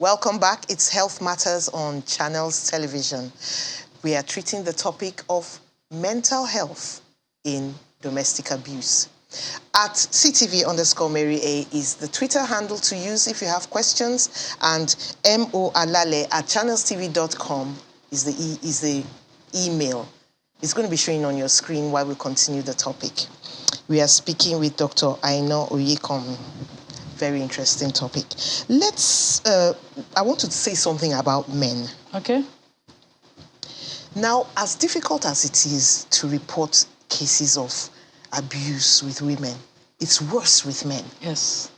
Welcome back. It's Health Matters on Channels Television. We are treating the topic of mental health in domestic abuse. At CTV_Mary A is the Twitter handle to use if you have questions, and moalale@channelstv.com is the email. It's going to be showing on your screen while we continue the topic. We are speaking with Dr. Aina Oyekomi. Very interesting topic. I want to say something about men. Okay. Now, as difficult as it is to report cases of abuse with women, it's worse with men. Yes.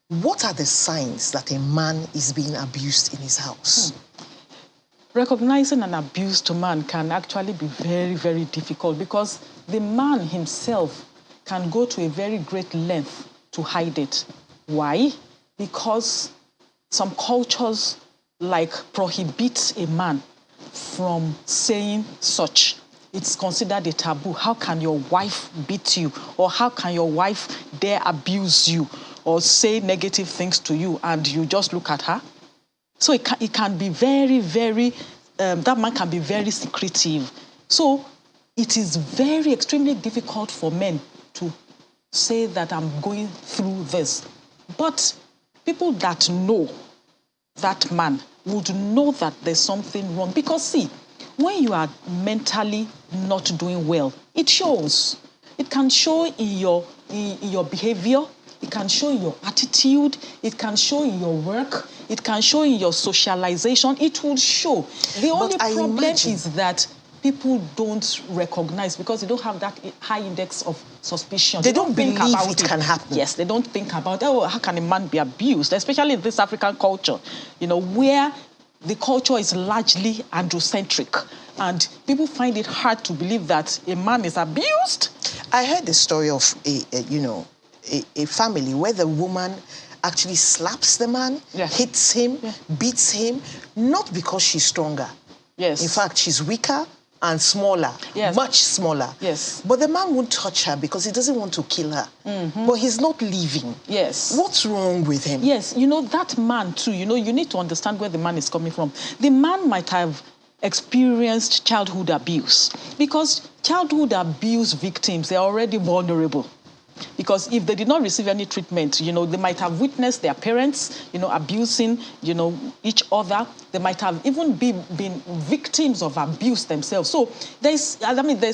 What are the signs that a man is being abused in his house? Recognizing an abused man can actually be very, very difficult because the man himself can go to a very great length to hide it. Why? Because some cultures prohibit a man from saying such. It's considered a taboo. How can your wife beat you? Or how can your wife dare abuse you or say negative things to you and you just look at her? So it can be very, very, that man can be very secretive. So it is very extremely difficult for men to say that I'm going through this. But people that know that man would know that there's something wrong. Because see, when you are mentally not doing well, it shows. It can show in your behavior, it can show in your attitude, it can show in your work, it can show in your socialization, it will show. The only problem is that people don't recognize because they don't have that high index of suspicion. They don't believe it can happen. Yes, they don't think about, oh, how can a man be abused? Especially in this African culture, where the culture is largely androcentric and people find it hard to believe that a man is abused. I heard the story of a family where the woman actually slaps the man, hits him, beats him, not because she's stronger. Yes. In fact, she's weaker and smaller, much smaller. Yes. But the man won't touch her because he doesn't want to kill her. But he's not leaving. Yes. What's wrong with him? Yes, that man too, you need to understand where the man is coming from. The man might have experienced childhood abuse because childhood abuse victims, they're already vulnerable. Because if they did not receive any treatment, they might have witnessed their parents, abusing, each other. They might have even been victims of abuse themselves. So there's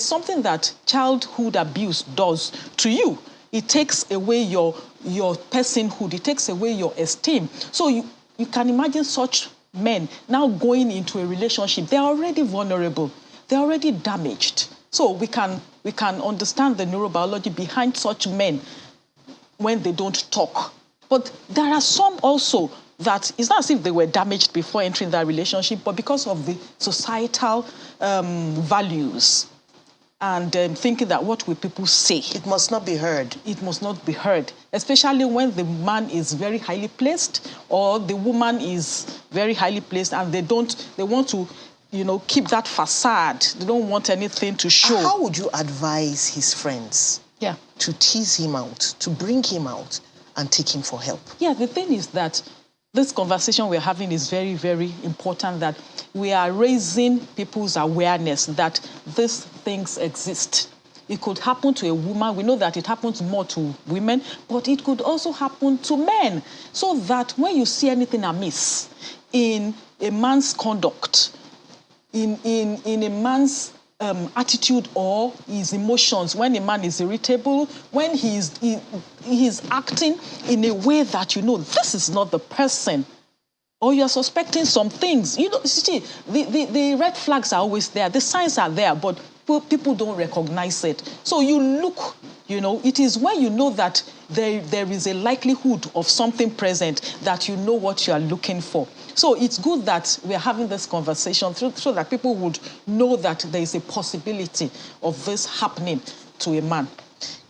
something that childhood abuse does to you. It takes away your personhood. It takes away your esteem. So you can imagine such men now going into a relationship. They're already vulnerable. They're already damaged. So we can understand the neurobiology behind such men when they don't talk. But there are some also that it's not as if they were damaged before entering that relationship, but because of the societal values and thinking that what will people say? It must not be heard. It must not be heard, especially when the man is very highly placed or the woman is very highly placed and they want to keep that facade. They don't want anything to show. How would you advise his friends to tease him out, to bring him out and take him for help? Yeah, the thing is that this conversation we're having is very, very important, that we are raising people's awareness that these things exist. It could happen to a woman. We know that it happens more to women, but it could also happen to men. So that when you see anything amiss in a man's conduct, in a man's attitude or his emotions, when a man is irritable, when he's acting in a way that this is not the person, or you're suspecting some things, see, the red flags are always there, the signs are there, but people don't recognize it. So you look, it is when you know that there is a likelihood of something present that you know what you are looking for. So it's good that we're having this conversation so that people would know that there is a possibility of this happening to a man.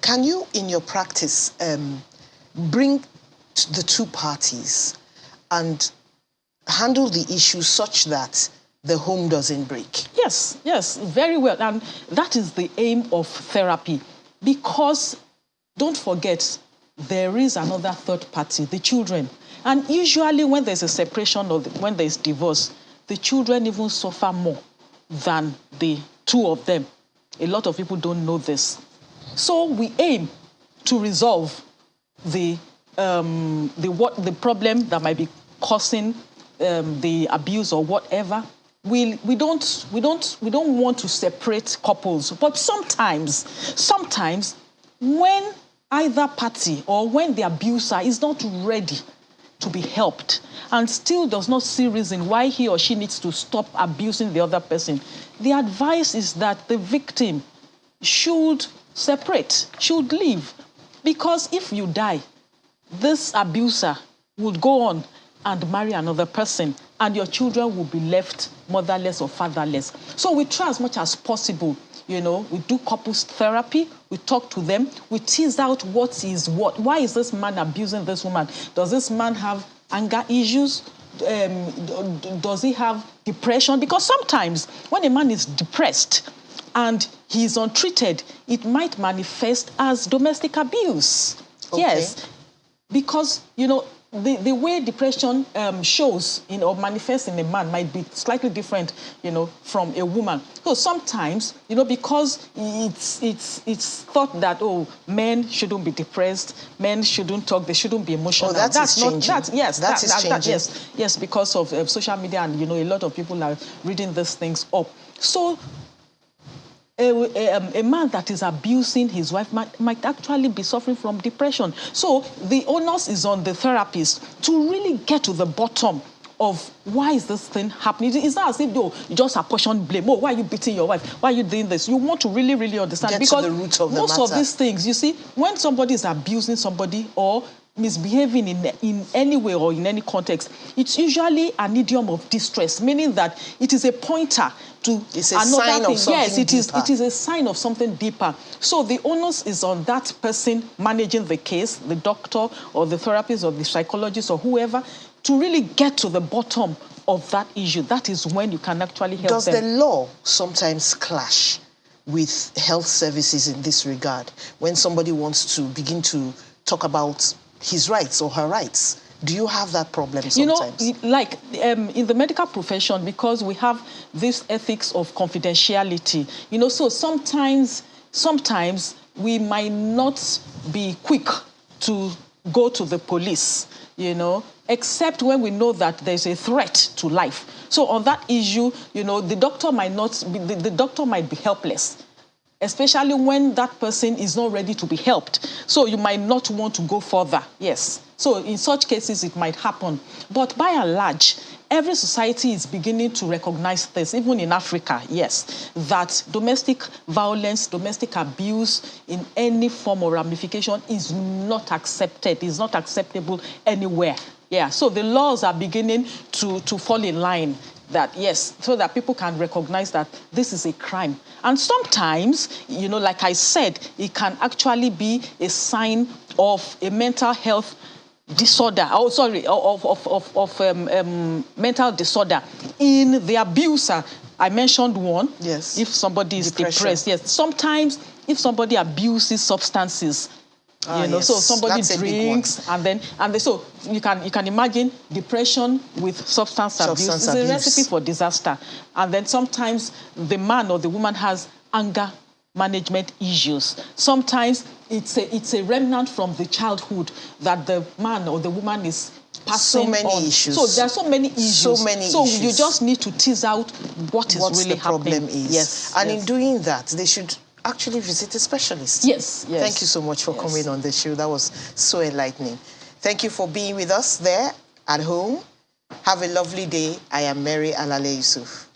Can you, in your practice, bring the two parties and handle the issue such that the home doesn't break? Yes, very well. And that is the aim of therapy. Because, don't forget, there is another third party, the children. And usually when there's a separation or when there's divorce, the children even suffer more than the two of them. A lot of people don't know this. So we aim to resolve the problem that might be causing the abuse or whatever. We don't want to separate couples, but sometimes when either party or when the abuser is not ready to be helped and still does not see reason why he or she needs to stop abusing the other person, the advice is that the victim should separate, should leave. Because if you die, this abuser would go on and marry another person, and your children will be left motherless or fatherless. So we try as much as possible. We do couples therapy, we talk to them, we tease out what is what. Why is this man abusing this woman? Does this man have anger issues? Does he have depression? Because sometimes when a man is depressed and he's untreated, it might manifest as domestic abuse. Okay. Yes, because, the way depression shows or manifests in a man might be slightly different, from a woman. So sometimes, because it's thought that, men shouldn't be depressed, men shouldn't talk, they shouldn't be emotional. Oh, that's changing. That is changing. Yes, because of social media, and a lot of people are reading these things up. So a man that is abusing his wife might actually be suffering from depression. So the onus is on the therapist to really get to the bottom of why is this thing happening. It's not as if you just apportion blame. Oh, why are you beating your wife? Why are you doing this? You want to really, really understand. Get to the root of the matter. Most of these things, you see, when somebody is abusing somebody or misbehaving in any way or in any context, it's usually an idiom of distress, meaning that it is a pointer to another thing. Yes, it is a sign of something deeper. So the onus is on that person managing the case, the doctor or the therapist or the psychologist or whoever, to really get to the bottom of that issue. That is when you can actually help them. Does the law sometimes clash with health services in this regard when somebody wants to begin to talk about his rights or her rights? Do you have that problem sometimes? In the medical profession, because we have this ethics of confidentiality, so sometimes we might not be quick to go to the police, except when we know that there's a threat to life. So on that issue, the doctor might be helpless, especially when that person is not ready to be helped. So you might not want to go further, yes. So in such cases, it might happen. But by and large, every society is beginning to recognize this, even in Africa, yes, that domestic violence, domestic abuse in any form or ramification is not accepted, is not acceptable anywhere. Yeah, so the laws are beginning to fall in line. That, yes, so that people can recognize that this is a crime. And sometimes, like I said, it can actually be a sign of a mental health disorder, mental disorder in the abuser. I mentioned one. Yes. If somebody is Depression. Depressed, yes. Sometimes, if somebody abuses substances, yes. So somebody That's drinks so you can imagine depression with substance abuse is a recipe for disaster. And then sometimes the man or the woman has anger management issues. Sometimes it's a remnant from the childhood that the man or the woman is passing so many on. Issues. So there are so many issues. So you just need to tease out what is really happening. Problem is. Yes. And in doing that, they should actually visit a specialist. Yes. Thank you so much for coming on the show. That was so enlightening. Thank you for being with us there at home. Have a lovely day. I am Mary Alale Yusuf.